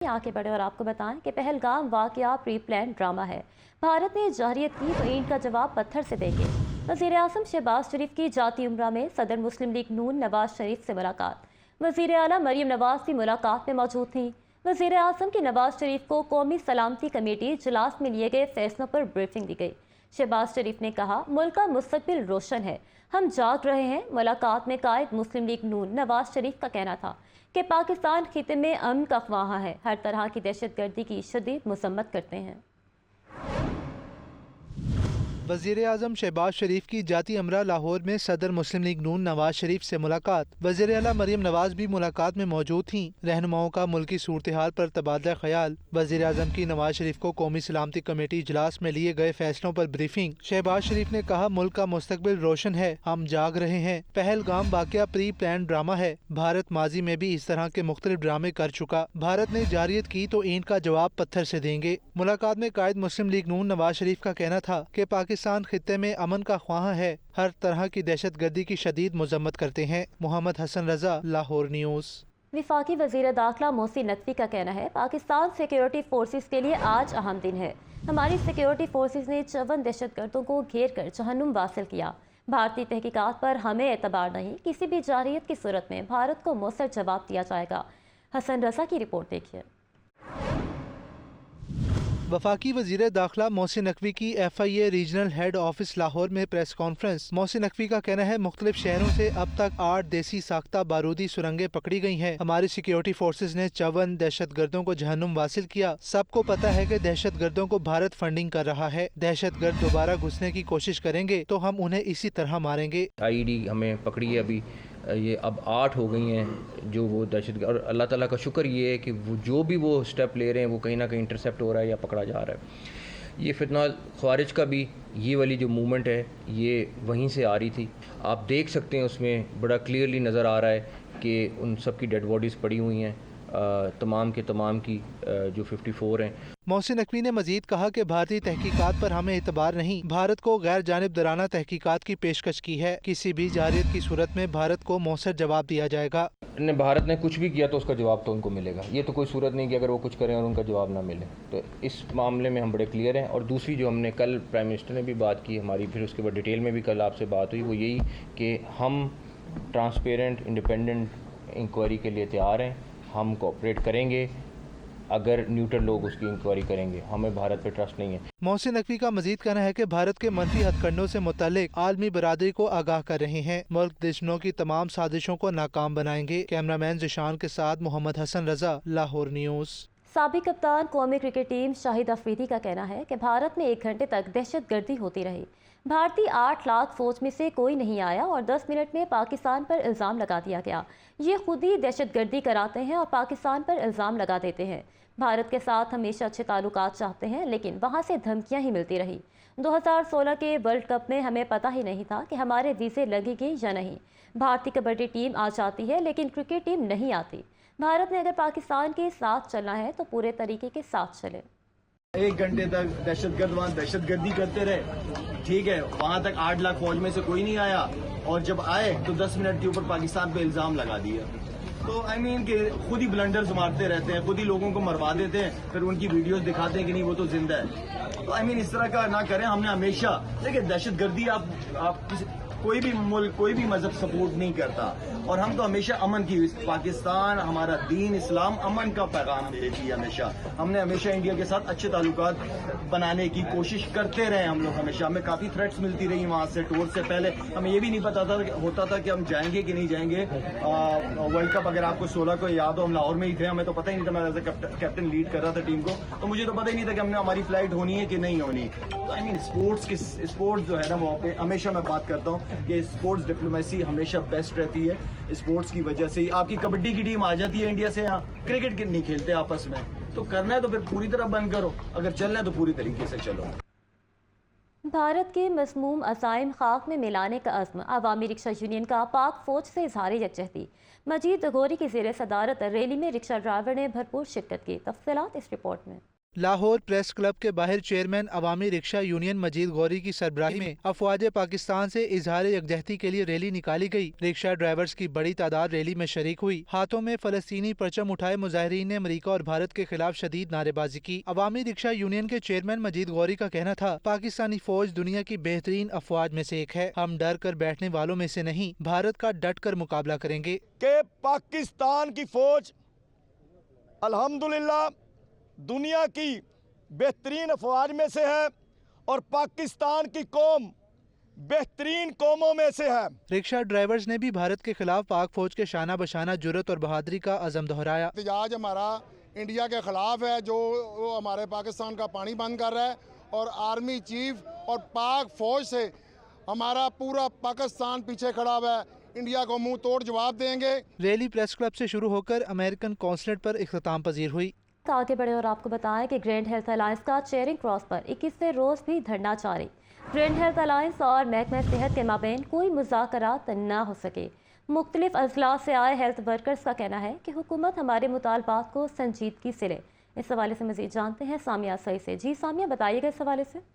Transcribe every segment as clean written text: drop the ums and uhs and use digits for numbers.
आगे बढ़े और आपको बताएं कि पहलगाम वाकया प्री प्लान ड्रामा है। भारत ने जारियत की तो ईंट का जवाब पत्थर से देंगे। वजीर आजम शहबाज शरीफ की जाती उम्रा में सदर मुस्लिम लीग नून नवाज शरीफ से मुलाकात। वजीर आला मरियम नवाज भी मुलाकात में मौजूद थीं। वजीर आजम की नवाज शरीफ को कौमी सलामती कमेटी इजलास में लिए गए फैसलों पर ब्रीफिंग दी गई। शहबाज शरीफ ने कहा, मुल्क का मुस्तकबिल रोशन है, हम जाग रहे हैं। मुलाकात में कायद मुस्लिम लीग नून नवाज शरीफ का कहना था कि पाकिस्तान खिते में अमन का ख्वाहां है, हर तरह की दहशत गर्दी की शदीद मजम्मत करते हैं। वज़ीर आज़म शहबाज शरीफ की जाती अमरा लाहौर में सदर मुस्लिम लीग नून नवाज शरीफ से मुलाकात। वज़ीर आला मरियम नवाज भी मुलाकात में मौजूद थीं। रहनुमाओं का मुल्की सूरत हाल पर तबादला ख्याल। वज़ीर आज़म की नवाज शरीफ को कौमी सलामती कमेटी इजलास में लिए गए फैसलों पर ब्रीफिंग। शहबाज शरीफ ने कहा, मुल्क का मुस्तकबिल रोशन है, हम जाग रहे हैं। पहलगाम वाकया प्री प्लान ड्रामा है। भारत माजी में भी इस तरह के मुख्तलिफ ड्रामे कर चुका। भारत ने जारियत की तो ईंट का जवाब पत्थर से देंगे। मुलाकात में कायद मुस्लिम लीग नून नवाज शरीफ का कहना था कि पाकिस्तान खित्ते में अमन का ख्वाहां है, हर तरह की दहशत गर्दी की शदीद मजम्मत करते हैं। मोहम्मद हसन रजा, लाहौर न्यूज़। विफाकी वज़ीर दाखिला मोहसिन नकवी का कहना है, पाकिस्तान सिक्योरिटी फोर्सेस के लिए आज अहम दिन है। हमारी सिक्योरिटी फोर्सेस ने 54 दहशतगर्दों को घेर कर जहन्नुम वासिल किया। भारतीय तहकीकात पर हमें एतबार नहीं, किसी भी जारियत की सूरत में भारत को मौसर जवाब दिया जाएगा। हसन रजा की रिपोर्ट देखिए। वफाकी वजीर दाखिला मोहसिन नकवी की FIA regional head office Lahore में प्रेस कॉन्फ्रेंस। मोहसिन नकवी का कहना है, मुख्तलिफ शहरों से अब तक 8 देसी साख्ता बारूदी सुरंगें पकड़ी गई हैं। हमारी सिक्योरिटी फोर्सेज ने 54 दहशत गर्दों को जहन्नुम वासिल किया। सबको पता है कि दहशत गर्दों को भारत फंडिंग कर रहा है। दहशत गर्द दोबारा घुसने की कोशिश करेंगे तो हम उन्हें इसी तरह मारेंगे। IED हमें पकड़ी है, अभी ये अब 8 हो गई हैं जो वो दहशत। और अल्लाह ताला का शुक्र ये है कि वो जो भी वो स्टेप ले रहे हैं वो कहीं ना कहीं इंटरसेप्ट हो रहा है या पकड़ा जा रहा है। ये फितनाल ख्वारिज का भी ये वाली जो मूवमेंट है ये वहीं से आ रही थी। आप देख सकते हैं उसमें बड़ा क्लियरली नज़र आ रहा है कि उन सब की डेड बॉडीज़ पड़ी हुई हैं, तमाम के तमाम की जो 54 हैं। मोहसिन नकवी ने मजीद कहा कि भारतीय तहकीकात पर हमें एतबार नहीं, भारत को गैर जानिबदाराना तहकीकात की पेशकश की है। किसी भी जारियत की सूरत में भारत को मौसर जवाब दिया जाएगा। भारत ने कुछ भी किया तो उसका जवाब तो उनको मिलेगा। ये तो कोई सूरत नहीं कि अगर वो कुछ करें और उनका जवाब ना मिले। तो इस मामले में हम बड़े क्लियर हैं। और दूसरी जो हमने कल प्राइम मिनिस्टर ने भी बात की हमारी, फिर उसके बाद डिटेल में भी कल आपसे बात हुई, वो यही कि हम ट्रांसपेरेंट इंडिपेंडेंट इंक्वायरी के लिए तैयार हैं। हम कोऑपरेट करेंगे अगर न्यूट्रल लोग उसकी इंक्वायरी करेंगे। हमें भारत पे ट्रस्ट नहीं है। मोहसिन नकवी का मजीद कहना है कि भारत के मनफी हथकंडों से मुतालिक आलमी बरादरी को आगाह कर रहे हैं। मुल्क दुश्मनों की तमाम साजिशों को नाकाम बनाएंगे। कैमरामैन जिशान के साथ मोहम्मद हसन रजा, लाहौर न्यूज़। साबिक कप्तान कौमी क्रिकेट टीम शाहिद अफरीदी का कहना है कि भारत में 1 घंटे तक दहशत गर्दी होती रही। भारतीय 8 लाख फौज में से कोई नहीं आया और 10 मिनट में पाकिस्तान पर इल्ज़ाम लगा दिया गया। ये खुद ही दहशत गर्दी कराते हैं और पाकिस्तान पर इल्ज़ाम लगा देते हैं। भारत के साथ हमेशा अच्छे ताल्लुकात चाहते हैं, लेकिन वहाँ से धमकियाँ ही मिलती रही। 2016 के वर्ल्ड कप में हमें पता ही नहीं था कि हमारे वीज़े लगेंगे या नहीं। भारतीय कबड्डी टीम आ जाती है लेकिन क्रिकेट टीम नहीं आती। भारत ने अगर पाकिस्तान के साथ चलना है तो पूरे तरीके के साथ चले। 1 घंटे तक दहशतगर्द वहाँ दहशतगर्दी करते रहे, ठीक है। वहाँ तक 8 लाख फौज में से कोई नहीं आया और जब आए तो 10 मिनट के ऊपर पाकिस्तान पे इल्जाम लगा दिया। तो आई मीन कि खुद ही ब्लंडर्स मारते रहते हैं, खुद ही लोगों को मरवा देते हैं, फिर उनकी वीडियोस दिखाते हैं कि नहीं वो तो जिंदा है। तो आई मीन इस तरह का ना करें। हमने हमेशा देखिए दहशतगर्दी आप कोई भी मुल्क कोई भी मजहब सपोर्ट नहीं करता और हम तो हमेशा अमन की, पाकिस्तान हमारा दीन इस्लाम अमन का पैगाम देती है। हमेशा हमने हमेशा इंडिया के साथ अच्छे ताल्लुकात बनाने की कोशिश करते रहे। हम लोग हमेशा, हमें काफ़ी थ्रेट्स मिलती रही वहाँ से। टूर से पहले हमें ये भी नहीं पता होता था कि हम जाएंगे कि नहीं जाएंगे। वर्ल्ड कप अगर आपको 16 को याद हो, हम लाहौर में ही थे, हमें तो पता ही नहीं था। मैं एज ए कैप्टन लीड कर रहा था टीम को, तो मुझे तो पता ही नहीं था कि हमने हमारी फ्लाइट होनी है कि नहीं होनी। तो आई मीन स्पोर्ट्स जो है ना, वो हमेशा मैं बात करता हूँ कि स्पोर्ट्स डिप्लोमेसी हमेशा बेस्ट रहती है। स्पोर्ट्स की वजह से ही आपकी कबड्डी की टीम आ जाती है इंडिया से, यहाँ क्रिकेट नहीं खेलते आपस में। तो करना है तो फिर पूरी तरह बंद करो, अगर चलना है तो पूरी तरीके से चलो। भारत के मसमूम अज़ाइम खाक में मिलाने का अज़्म। अवामी रिक्शा यूनियन का पाक फौज से इज़हार यकजहती। मजीद गौरी की ज़ेर सदारत रैली में रिक्शा ड्राइवर ने भरपूर शिरकत की। तफसीलात इस रिपोर्ट में। लाहौर प्रेस क्लब के बाहर चेयरमैन अवामी रिक्शा यूनियन मजीद गौरी की सरबराही में अफवाज पाकिस्तान से इजहार यकजहती के लिए रैली निकाली गई। रिक्शा ड्राइवर्स की बड़ी तादाद रैली में शरीक हुई। हाथों में फलस्तीनी परचम उठाए मुजाहिरीन ने अमरीका और भारत के खिलाफ शदीद नारेबाजी की। अवामी रिक्शा यूनियन के चेयरमैन मजीद गौरी का कहना था, पाकिस्तानी फौज दुनिया की बेहतरीन अफवाज में से एक है। हम डर कर बैठने वालों में से नहीं, भारत का डट कर मुकाबला करेंगे। कि पाकिस्तान की फौज अल्हम्दुलिल्लाह दुनिया की बेहतरीन अफवाज में से है और पाकिस्तान की कौम बेहतरीन कौमों में से है। रिक्शा ड्राइवर्स ने भी भारत के खिलाफ पाक फौज के शाना बशाना जुर्रत और बहादुरी का अज़म दोहराया। एहतजाज हमारा इंडिया के खिलाफ है जो हमारे पाकिस्तान का पानी बंद कर रहा है, और आर्मी चीफ और पाक फौज से हमारा पूरा पाकिस्तान पीछे खड़ा हुआ है। इंडिया को मुंह तोड़ जवाब देंगे। रैली प्रेस क्लब से शुरू होकर अमेरिकन कॉन्सुलेट पर इख्तिताम पजीर हुई। आगे बढ़े और आपको बताएं कि ग्रैंड हेल्थ अलायंस का चेयरिंग क्रॉस पर 21वें रोज़ भी धरना जारी। ग्रैंड हेल्थ अलायंस और महकमा सेहत के माबैन कोई मुज़ाकरात न हो सके। मुख्तलिफ अजला से आए हेल्थ वर्कर्स का कहना है कि हुकूमत हमारे मुतालबात को संजीदगी से ले। इस हवाले से मज़ीद जानते हैं सामिया सईद से। जी सामिया, बताइएगा इस हवाले से।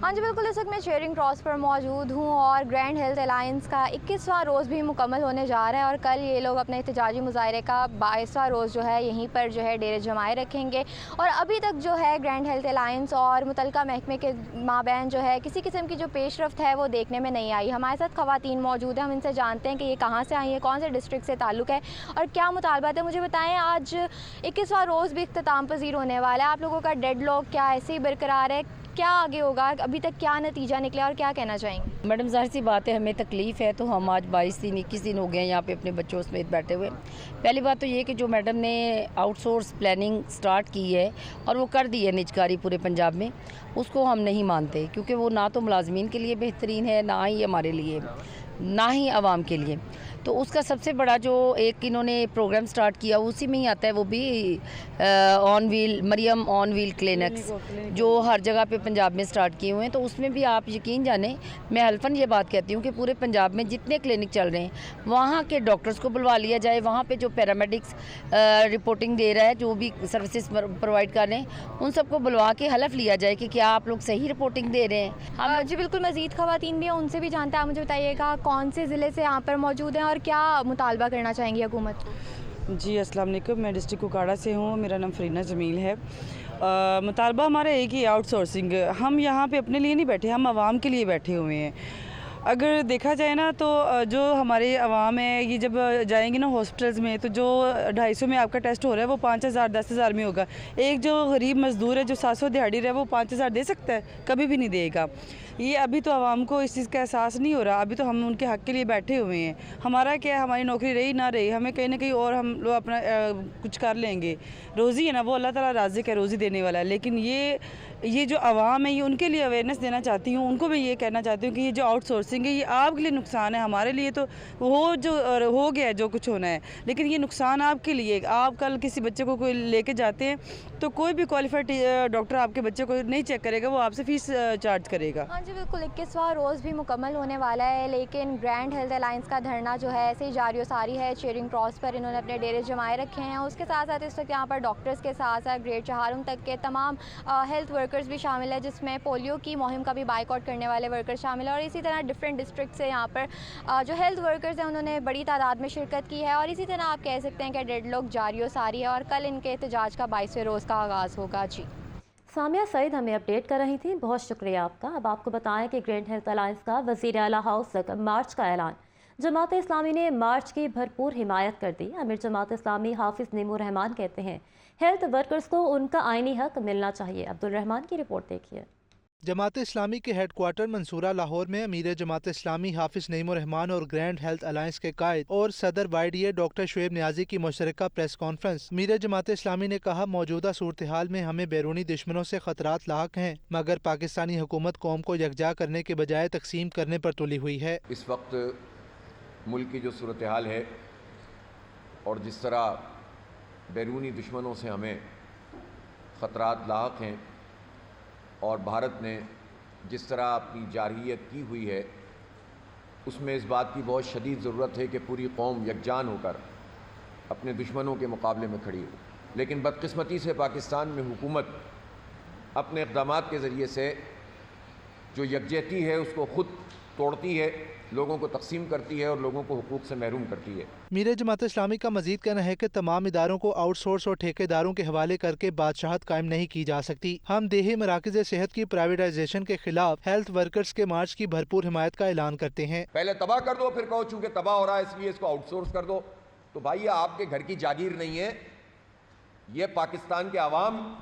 हाँ जी बिल्कुल, इस वक्त मैं चेयरिंग क्रॉस पर मौजूद हूँ और ग्रैंड हेल्थ अलायंस का 21वां रोज़ भी मुकम्मल होने जा रहा है और कल ये लोग अपने एहतजाजी मुजाहरे का 22वां रोज़ जो है यहीं पर जो है डेरे जमाए रखेंगे। और अभी तक जो है ग्रैंड हेल्थ अलायंस और मुतलका महकमे के माबैन जो है किसी किस्म की जो पेशरफ्त है वो देखने में नहीं आई। हमारे साथ ख़वातीन मौजूद हैं, हम इनसे जानते हैं कि ये कहाँ से आई है, कौन से डिस्ट्रिक्ट से ताल्लुक़ है और क्या मुतालबात है। मुझे बताएँ, आज 21वां रोज़ भी इख्तिताम पजीर होने वाला है, आप लोगों का डेडलॉक क्या ऐसे ही बरकरार है, क्या आगे होगा, अभी तक क्या नतीजा निकला और क्या कहना चाहेंगे? मैडम ज़ाहिर सी बात है, हमें तकलीफ़ है तो हम आज 22 दिन 21 दिन हो गए हैं यहाँ पे अपने बच्चों समेत बैठे हुए। पहली बात तो ये कि जो मैडम ने आउटसोर्स प्लानिंग स्टार्ट की है और वो कर दी है निजकारी पूरे पंजाब में, उसको हम नहीं मानते क्योंकि वो ना तो मुलाजमीन के लिए बेहतरीन है, ना ही हमारे लिए, ना ही आवाम के लिए। तो उसका सबसे बड़ा जो एक इन्होंने प्रोग्राम स्टार्ट किया उसी में ही आता है, वो भी on wheel Maryam on wheel clinics जो हर जगह पे पंजाब में स्टार्ट किए हुए हैं। तो उसमें भी आप यकीन जाने, मैं हल्फन ये बात कहती हूँ कि पूरे पंजाब में जितने क्लिनिक चल रहे हैं वहाँ के डॉक्टर्स को बुलवा लिया जाए, वहाँ पे जो पैरामेडिक्स रिपोर्टिंग दे रहा है, जो भी सर्विसेज प्रोवाइड कर रहे हैं, उन सबको बुलवा के हलफ लिया जाए कि क्या आप लोग सही रिपोर्टिंग दे रहे हैं। हम जी बिल्कुल, मज़ीद ख़वातीन भी हैं, उनसे भी जानते हैं। आप मुझे बताइएगा कौन से ज़िले से यहाँ पर मौजूद हैं और क्या मुतालबा करना चाहेंगी हुकूमत को? जी अस्सलाम वालेकुम, मैं डिस्ट्रिक्ट कुकाड़ा से हूँ, मेरा नाम फरीना जमील है। मुतालबा हमारा एक ही आउटसोर्सिंग। हम यहाँ पे अपने लिए नहीं बैठे, हम आवाम के लिए बैठे हुए हैं। अगर देखा जाए ना तो जो हमारे आवाम है ये जब जाएंगे ना हॉस्पिटल्स में, तो जो 250 में आपका टेस्ट हो रहा है वो 5000 10,000 में होगा। एक जो गरीब मज़दूर है जो 700 दिहाड़ी रहे वो 5000 दे सकता है? कभी भी नहीं देगा। ये अभी तो आवाम को इस चीज़ का एहसास नहीं हो रहा। अभी तो हम उनके हक़ के लिए बैठे हुए हैं। हमारा क्या है, हमारी नौकरी रही ना रही, हमें कहीं ना कहीं और हम लोग अपना कुछ कर लेंगे। रोज़ी है ना, वो अल्लाह ताला राज़िक है, रोज़ी देने वाला है। लेकिन ये जो आवाम है, ये उनके लिए अवेयरनेस देना चाहती हूँ। उनको मैं ये कहना चाहती हूँ कि ये जो आउटसोर्सिंग है ये आपके लिए नुकसान है, हमारे लिए तो हो गया जो कुछ होना है, लेकिन ये नुकसान आपके लिए। आप कल किसी बच्चे को कोई लेके जाते हैं तो कोई भी क्वालिफाइड डॉक्टर आपके बच्चे को नहीं चेक करेगा, वो आपसे फ़ीस चार्ज करेगा। हाँ जी बिल्कुल, 21वां रोज़ भी मुकम्मल होने वाला है, लेकिन ग्रैंड हेल्थ अलायंस का धरना जो है ऐसे ही जारी सारी है। चेयरिंग क्रॉस पर इन्होंने अपने डेरे जमाए रखे हैं। उसके साथ साथ इस वक्त यहाँ पर डॉक्टर्स के साथ साथ ग्रेड चहारुम तक के तमाम हेल्थ वर्कर्स भी शामिल है, जिसमें पोलियो की मुहिम का भी बाइकआउट करने वाले वर्कर्स शामिल है। और इसी तरह डिफरेंट डिस्ट्रिक्ट से यहाँ पर जो हेल्थ वर्कर्स हैं उन्होंने बड़ी तादाद में शिरकत की है। और इसी तरह आप कह सकते हैं कि डेडलॉक जारी सारी है और कल इनके एहतजाज का 22वें रोज़ का आगाज़ होगा। जी सामिया सईद हमें अपडेट कर रही थी, बहुत शुक्रिया आपका। अब आपको बताएं कि ग्रैंड हेल्थ अलायंस का वज़ीर आला हाउस तक मार्च का ऐलान। जमात इस्लामी ने मार्च की भरपूर हिमायत कर दी। अमीर जमात इस्लामी हाफिज़ नईमुर रहमान कहते हैं हेल्थ वर्कर्स को उनका आईनी हक मिलना चाहिए। अब्दुल रहमान की रिपोर्ट देखिए। जमात इस्लामी के हेड क्वार्टर मंसूरा लाहौर में अमीर जमात इस्लामी हाफिज नईमुर रहमान और ग्रैंड हेल्थ अलायंस के कायद और सदर YDA डॉक्टर शुएब न्याजी की मुशतरका प्रेस कॉन्फ्रेंस। अमीर जमात इस्लामी ने कहा, मौजूदा सूरत हाल में हमें बैरूनी दुश्मनों से खतरात लाक हैं, मगर पाकिस्तानी हुकूमत कौम को यकजा करने के बजाय तकसीम करने पर तुली हुई है। इस वक्त मुल्क की जो सूरत हाल है और जिस तरह बैरूनी दुश्मनों से हमें ख़तरात लाक हैं और भारत ने जिस तरह अपनी जारहियत की हुई है, उसमें इस बात की बहुत शदीद ज़रूरत है कि पूरी कौम यकजान होकर अपने दुश्मनों के मुकाबले में खड़ी हो। لیکن بدقسمتی سے پاکستان میں حکومت اپنے اقدامات کے ذریعے سے جو یکجہتی ہے اس کو خود توڑتی ہے، لوگوں کو تقسیم کرتی ہے اور لوگوں کو حقوق سے محروم کرتی ہے۔ میر جماعت اسلامی کا مزید کہنا ہے کہ تمام اداروں کو آؤٹ سورس اور ٹھیکیداروں کے حوالے کر کے بادشاہت قائم نہیں کی جا سکتی۔ ہم دیہی مراکز صحت کی پرائیویٹائزیشن کے خلاف ہیلتھ ورکرز کے مارچ کی بھرپور حمایت کا اعلان کرتے ہیں۔ پہلے تباہ کر دو، پھر کہو چونکہ تباہ ہو رہا ہے اس لیے اس کو آؤٹ سورس کر دو۔ تو بھائی یہ آپ کے گھر کی جاگیر نہیں ہے، یہ پاکستان کے عوام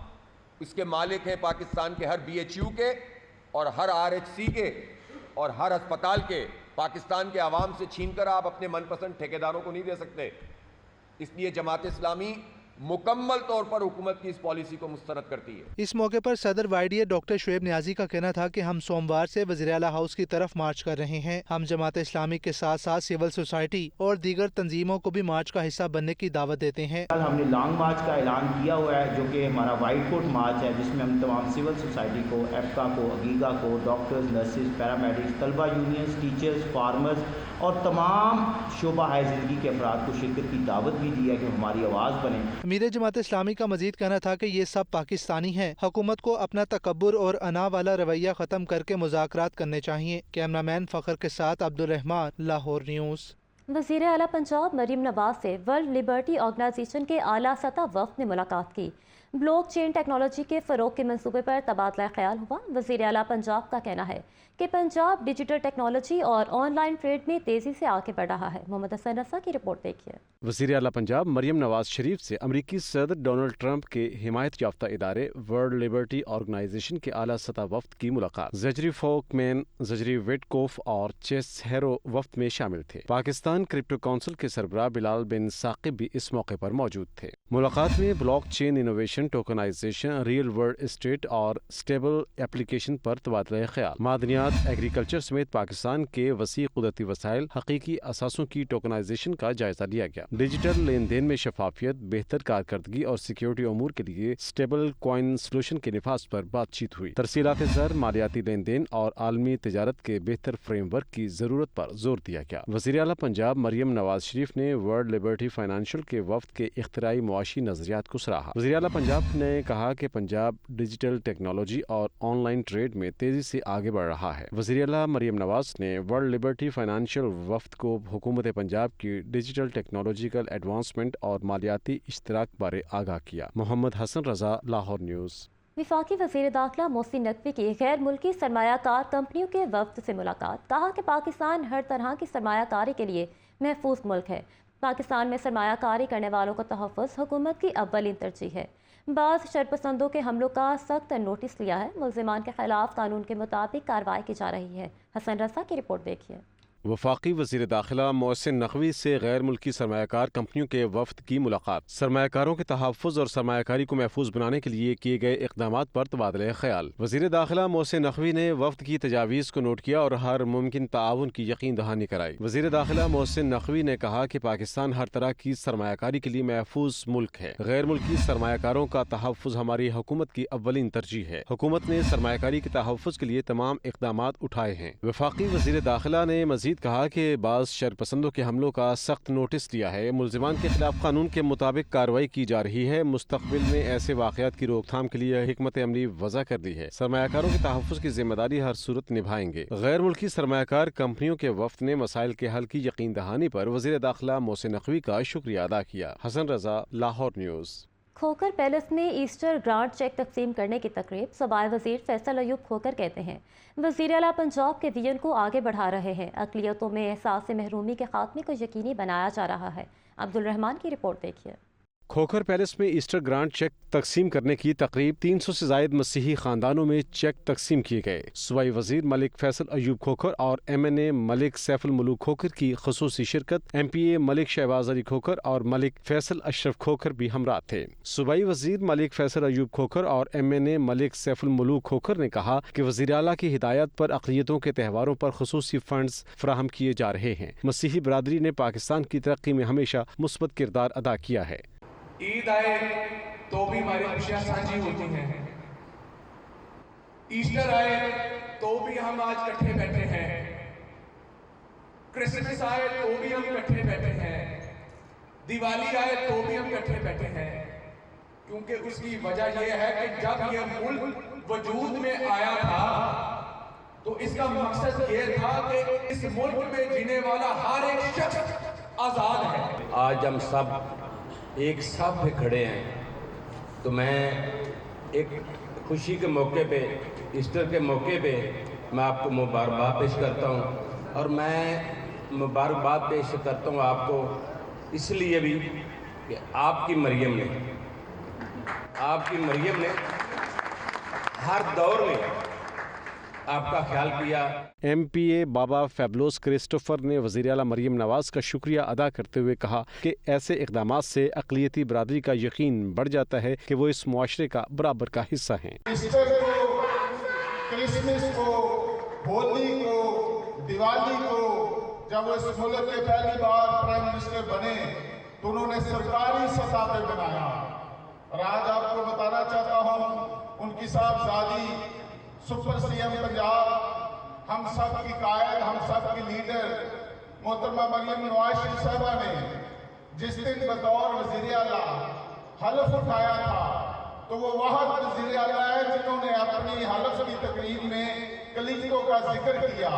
اس کے مالک ہیں، پاکستان کے ہر BHU کے اور ہر RHC کے اور ہر ہسپتال کے۔ پاکستان کے عوام سے چھین کر آپ اپنے من پسند ٹھیکیداروں کو نہیں دے سکتے۔ اس لیے جماعت اسلامی مکمل طور پر حکومت کی اس پالیسی کو مسترد کرتی ہے۔ اس موقع پر صدر YDA ڈاکٹر شعیب نیازی کا کہنا تھا کہ ہم سوموار سے وزیر اعلیٰ ہاؤس کی طرف مارچ کر رہے ہیں۔ ہم جماعت اسلامی کے ساتھ ساتھ سول سوسائٹی اور دیگر تنظیموں کو بھی مارچ کا حصہ بننے کی دعوت دیتے ہیں۔ کل ہم نے لانگ مارچ کا اعلان کیا ہوا ہے جو کہ ہمارا وائٹ کوٹ مارچ ہے، جس میں ہم تمام سول سوسائٹی کو، ایفکا کو، عگیگا کو، ڈاکٹرز، نرسز، پیرامیڈکس، طلبہ یونینز، ٹیچرز، فارمرز اور تمام شعبہ ہائے زندگی کے افراد کو شرکت کی دعوت بھی دی ہے کہ ہماری آواز بنے۔ امیر جماعت اسلامی کا مزید کہنا تھا کہ یہ سب پاکستانی ہیں، حکومت کو اپنا تکبر اور انا والا رویہ ختم کر کے مذاکرات کرنے چاہیے۔ کیمرہ مین فخر کے ساتھ عبدالرحمان، لاہور نیوز۔ وزیر اعلیٰ پنجاب مریم نواز سے ورلڈ لبرٹی آرگنائزیشن کے اعلیٰ سطح وفد نے ملاقات کی۔ بلاک چین ٹیکنالوجی کے فروغ کے منصوبے پر تبادلہ خیال ہوا۔ وزیر اعلیٰ پنجاب کا کہنا ہے کہ پنجاب ڈیجیٹل ٹیکنالوجی اور آن لائن ٹریڈ میں تیزی سے آگے بڑھ رہا ہے۔ محمد حسن رضا کی رپورٹ دیکھیے۔ وزیر اعلیٰ پنجاب مریم نواز شریف سے امریکی صدر ڈونلڈ ٹرمپ کے حمایت یافتہ ادارے ورلڈ لبرٹی آرگنائزیشن کے اعلیٰ سطح وفد کی ملاقات۔ زجری فوک مین، زجری ویٹکوف اور چیس ہیرو وفد میں شامل تھے۔ پاکستان کرپٹو کونسل کے سربراہ بلال بن ثاقب بھی اس موقع پر موجود تھے۔ ملاقات میں block chain innovation, tokenization, real world estate اور اسٹیبل ایپلیکیشن پر تبادلہ خیال، معدنیات، ایگریکلچر سمیت پاکستان کے وسیع قدرتی وسائل، حقیقی اثاثوں کی ٹوکنائزیشن کا جائزہ لیا گیا۔ ڈیجیٹل لین دین میں شفافیت، بہتر کارکردگی اور سیکیورٹی امور کے لیے اسٹیبل کوائن سولوشن کے نفاذ پر بات چیت ہوئی۔ ترسیلات زر، مالیاتی لین دین اور عالمی تجارت کے بہتر فریم ورک کی ضرورت پر زور دیا گیا۔ وزیر اعلیٰ پنجاب مریم نواز شریف نے ورلڈ لبرٹی فائنانشل کے وفد کے اختراعی معاشی نظریات کو سراہا۔ وزیر اعلیٰ پنجاب نے کہا کہ پنجاب ڈیجیٹل ٹیکنالوجی اور آن لائن ٹریڈ میں تیزی سے آگے بڑھ رہا ہے۔ وزیر اعلیٰ مریم نواز نے ورلڈ لبرٹی فائنانشل وفد کو حکومت پنجاب کی ڈیجیٹل ٹیکنالوجیکل ایڈوانسمنٹ اور مالیاتی اشتراک بارے آگاہ کیا۔ محمد حسن رضا، لاہور نیوز۔ وفاقی وزیر داخلہ محسن نقوی کی غیر ملکی سرمایہ کار کمپنیوں کے وفد سے ملاقات۔ کہا کہ پاکستان ہر طرح کی سرمایہ کاری کے لیے محفوظ ملک ہے۔ پاکستان میں سرمایہ کاری کرنے والوں کا تحفظ حکومت کی اولین ترجیح ہے۔ بعض شرپسندوں کے حملوں کا سخت نوٹس لیا ہے۔ ملزمان کے خلاف قانون کے مطابق کارروائی کی جا رہی ہے۔ حسن رضا کی رپورٹ دیکھیے۔ وفاقی وزیر داخلہ محسن نقوی سے غیر ملکی سرمایہ کار کمپنیوں کے وفد کی ملاقات۔ سرمایہ کاروں کے تحفظ اور سرمایہ کاری کو محفوظ بنانے کے لیے کیے گئے اقدامات پر تبادلہ خیال۔ وزیر داخلہ محسن نقوی نے وفد کی تجاویز کو نوٹ کیا اور ہر ممکن تعاون کی یقین دہانی کرائی۔ وزیر داخلہ محسن نقوی نے کہا کہ پاکستان ہر طرح کی سرمایہ کاری کے لیے محفوظ ملک ہے۔ غیر ملکی سرمایہ کاروں کا تحفظ ہماری حکومت کی اولین ترجیح ہے۔ حکومت نے سرمایہ کاری کے تحفظ کے لیے تمام اقدامات اٹھائے ہیں۔ وفاقی وزیر داخلہ نے مزید کہا کہ بعض شرپسندوں کے حملوں کا سخت نوٹس لیا ہے۔ ملزمان کے خلاف قانون کے مطابق کارروائی کی جا رہی ہے۔ مستقبل میں ایسے واقعات کی روک تھام کے لیے حکمت عملی وضع کر دی ہے۔ سرمایہ کاروں کے تحفظ کی ذمہ داری ہر صورت نبھائیں گے۔ غیر ملکی سرمایہ کار کمپنیوں کے وفد نے مسائل کے حل کی یقین دہانی پر وزیر داخلہ محسن نقوی کا شکریہ ادا کیا۔ حسن رضا، لاہور نیوز۔ کھوکھر پیلس میں ایسٹر گرانٹ چیک تقسیم کرنے کی تقریب۔ صوبائی وزیر فیصل ایوب کھوکھر کہتے ہیں وزیر اعلیٰ پنجاب کے ویژن کو آگے بڑھا رہے ہیں۔ اقلیتوں میں احساس محرومی کے خاتمے کو یقینی بنایا جا رہا ہے۔ عبدالرحمان کی رپورٹ دیکھیے۔ کھوکھر پیلس میں ایسٹر گرانٹ چیک تقسیم کرنے کی تقریب 300 سے زائد مسیحی خاندانوں میں چیک تقسیم کیے گئے۔ صوبائی وزیر ملک فیصل ایوب کھوکھر اور MNA ملک سیف الملوک کھوکھر کی خصوصی شرکت، MPA ملک شہباز علی کھوکھر اور ملک فیصل اشرف کھوکھر بھی ہمراہ تھے۔ صوبائی وزیر ملک فیصل ایوب کھوکھر اور MNA ملک سیف الملوک کھوکھر نے کہا کہ وزیر اعلیٰ کی ہدایت پر اقلیتوں کے تہواروں پر خصوصی فنڈز فراہم کیے جا رہے ہیں۔ مسیحی برادری نے پاکستان کی ترقی میں ہمیشہ مثبت کردار ادا کیا ہے۔ عید آئے تو بھی ہماری خوشیاں سانجھی ہوتی ہیں، ایسٹر آئے تو بھی ہم آج کٹھے بیٹھے ہیں، کرسمس آئے تو بھی ہم کٹھے بیٹھے ہیں، دیوالی آئے تو بھی ہم کٹھے بیٹھے ہیں۔ क्योंकि उसकी वजह यह है कि जब यह मुल्क वजूद में आया था तो इसका मकसद ये था कि इस मुल्क में जीने वाला हर एक शख्स आज़ाद है। आज हम सब एक साथ पे खड़े हैं, तो मैं एक खुशी के मौके पे, ईस्टर के मौके पे मैं आपको मुबारकबाद पेश करता हूँ। और मैं मुबारकबाद पेश करता हूँ आपको इसलिए भी कि आपकी मरियम ने हर दौर में आपका ख्याल किया। MPA बाबा फैबलोस क्रिस्टोफर ने वज़ीर आला मरियम नवाज़ का शुक्रिया अदा करते हुए कहा कि ऐसे इक़दामात से अक़लियती बरादरी का यकीन बढ़ जाता है कि वो इस मुआशरे का बराबर का हिस्सा हैं। ईस्टर को, क्रिसमस को, होली को, दिवाली को जब वो इस मुल्क के पहली बार प्राइम मिनिस्टर बने तो उन्होंने सरकारी सतह पे बनाया। और आज आपको बताना चाहता हूँ उनकी साहबजादी सुपर CM पंजाब, हम सब की कायद, हम सब की लीडर मोहतरमा मरियम नवाज शरीफ साहबा ने जिस दिन बतौर वज़ीर आला हलफ उठाया था तो वो वह वज़ीर आला है जिन्होंने अपनी हलफ की तकरीब में कलीसियों का जिक्र किया।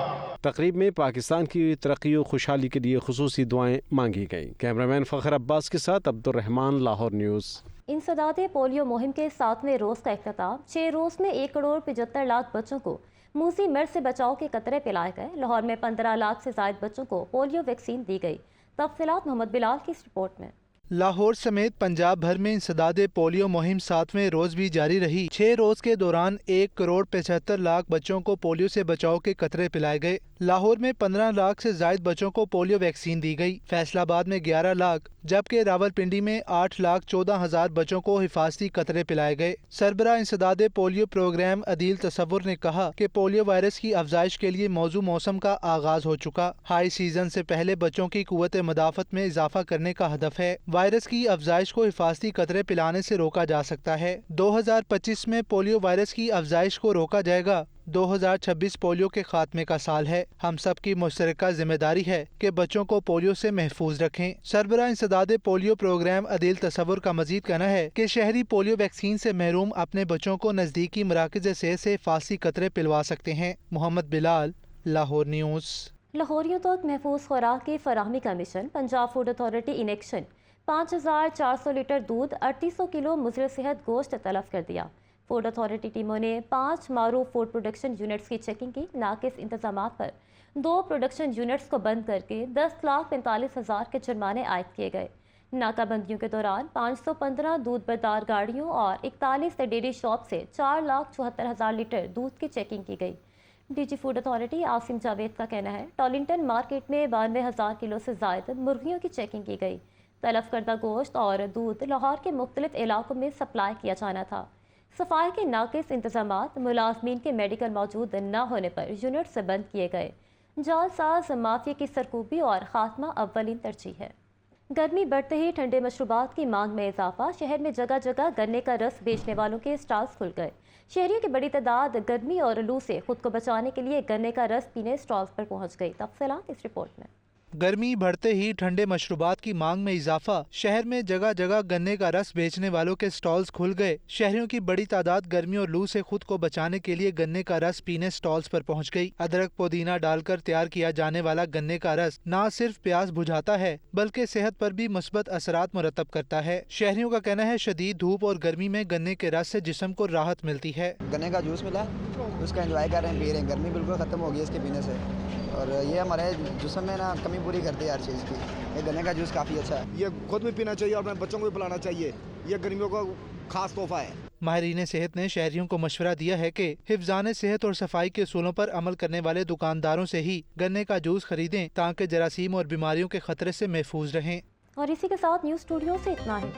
तकरीब में पाकिस्तान की तरक्की और खुशहाली के लिए खुसूसी दुआएं मांगी गईं। कैमरामैन फ़खर अब्बास के साथ अब्दुर्रहमान, लाहौर न्यूज़। इंसदादे पोलियो मुहिम के 7वें रोज़ का इख्तिताम। 6 रोज़ में 1 करोड़ 75 लाख बच्चों को मूसी मर्ज से बचाव के कतरे पिलाए गए। लाहौर में 15 लाख से ज़ायद बच्चों को पोलियो वैक्सीन दी गई। तफसीलात मोहम्मद बिलाल की इस रिपोर्ट में। लाहौर समेत पंजाब भर में इंसदादे पोलियो मुहिम 7वें रोज भी जारी रही। 6 रोज के दौरान 1 करोड़ 75 लाख बच्चों को पोलियो से बचाव के कतरे पिलाए गए। लाहौर में 15 लाख से जायद बच्चों को पोलियो वैक्सीन दी गई। फैसलाबाद में 11 लाख जबकि रावलपिंडी में 8,14,000 बच्चों को हिफाजती कतरे पिलाए गए। सरबराह इंसदादे पोलियो प्रोग्राम अदील तसव्वुर ने कहा कि पोलियो वायरस की अफजाइश के लिए मौजू मौसम का आगाज हो चुका। हाई सीजन से पहले बच्चों की कुव्वत मदाफत में इजाफा करने का हदफ है। वायरस की अफजाइश को हिफाजती कतरे पिलाने से रोका जा सकता है। 2025 में पोलियो वायरस की अफजाइश को रोका जाएगा। 2026 पोलियो के खात्मे का साल है। हम सब की मुश्तरका जिम्मेदारी है कि बच्चों को पोलियो से महफूज रखें। सरबराह इंसदादे पोलियो प्रोग्राम अदील तसव्वुर का मजीद कहना है कि शहरी पोलियो वैक्सीन से महरूम अपने बच्चों को नजदीकी मराकज़ सेहत से हिफाजती कतरे पिलवा सकते हैं। मोहम्मद बिलाल, लाहौर न्यूज़। लाहौरियों तक महफूज खुराक की फराहमी का mission. Punjab food authority in action. 5,400 litre दूध, 3800 किलो मुज़र सेहत गोश्त तलफ कर दिया। फूड अथॉरिटी टीमों ने 5 मारूफ फूड प्रोडक्शन यूनिट्स की चेकिंग की। नाकिस इंतजामात पर 2 प्रोडक्शन यूनिट्स को बंद करके 10,45,000 के जुर्माने आयद किए गए। नाकाबंदियों के दौरान 515 दूध बरदार गाड़ियों और 41 डेयरी शॉप से 4,74,000 लीटर दूध की चेकिंग की गई। DG food authority Asim Javed का कहना है टॉलिंगटन मार्केट में 92,000 किलो से ज़ायद मुर्गियों की चेकिंग की गई। तलफ करदा गोश्त और दूध लाहौर के मुख्तलिफ इलाकों में सप्लाई किया जाना था। सफाई के नाकिस इंतजामात, मुलाजमीन के मेडिकल मौजूद न होने पर यूनिट से बंद किए गए। जालसाज माफिया की सरकूबी और खात्मा अव्वलीन तरजीह है। गर्मी बढ़ते ही ठंडे मशरूबात की मांग में इजाफा। शहर में जगह जगह गन्ने का रस बेचने वालों के स्टॉल्स खुल गए। शहरियों की बड़ी तादाद गर्मी और लू से खुद को बचाने के लिए गन्ने का रस पीने स्टॉल्स पर पहुंच गई। तफसीलात इस रिपोर्ट में। गर्मी बढ़ते ही ठंडे मशरूबात की मांग में इजाफा। शहर में जगह जगह गन्ने का रस बेचने वालों के स्टॉल्स खुल गए। शहरियों की बड़ी तादाद गर्मी और लू से खुद को बचाने के लिए गन्ने का रस पीने स्टॉल्स पर पहुंच गई। अदरक पुदीना डालकर तैयार किया जाने वाला गन्ने का रस न सिर्फ प्यास बुझाता है बल्कि सेहत पर भी मुस्बत असरात मुरतब करता है। शहरियों का कहना है शदीद धूप और गर्मी में गन्ने के रस से जिस्म को राहत मिलती है। गन्ने का जूस मिला, उसका एंजॉय कर रहे हैं, पी रहे हैं। गर्मी बिल्कुल खत्म हो गई इसके पीने से और ये हमारे जिस्म में ना कमी पूरी करती है हर चीज़ की। ये गन्ने का जूस काफ़ी अच्छा है। ये खुद भी पीना चाहिए और अपने बच्चों को भी पिलाना चाहिए। ये गर्मियों का खास तोहफा है। माहिरीन सेहत ने शहरियों को मशवरा दिया है कि हिफ्जान सेहत और सफाई के असूलों पर अमल करने वाले दुकानदारों से ही गन्ने का जूस खरीदें ताकि जरासीम और बीमारियों के खतरे से महफूज रहें। और इसी के साथ न्यूज़ स्टूडियो से इतना ही।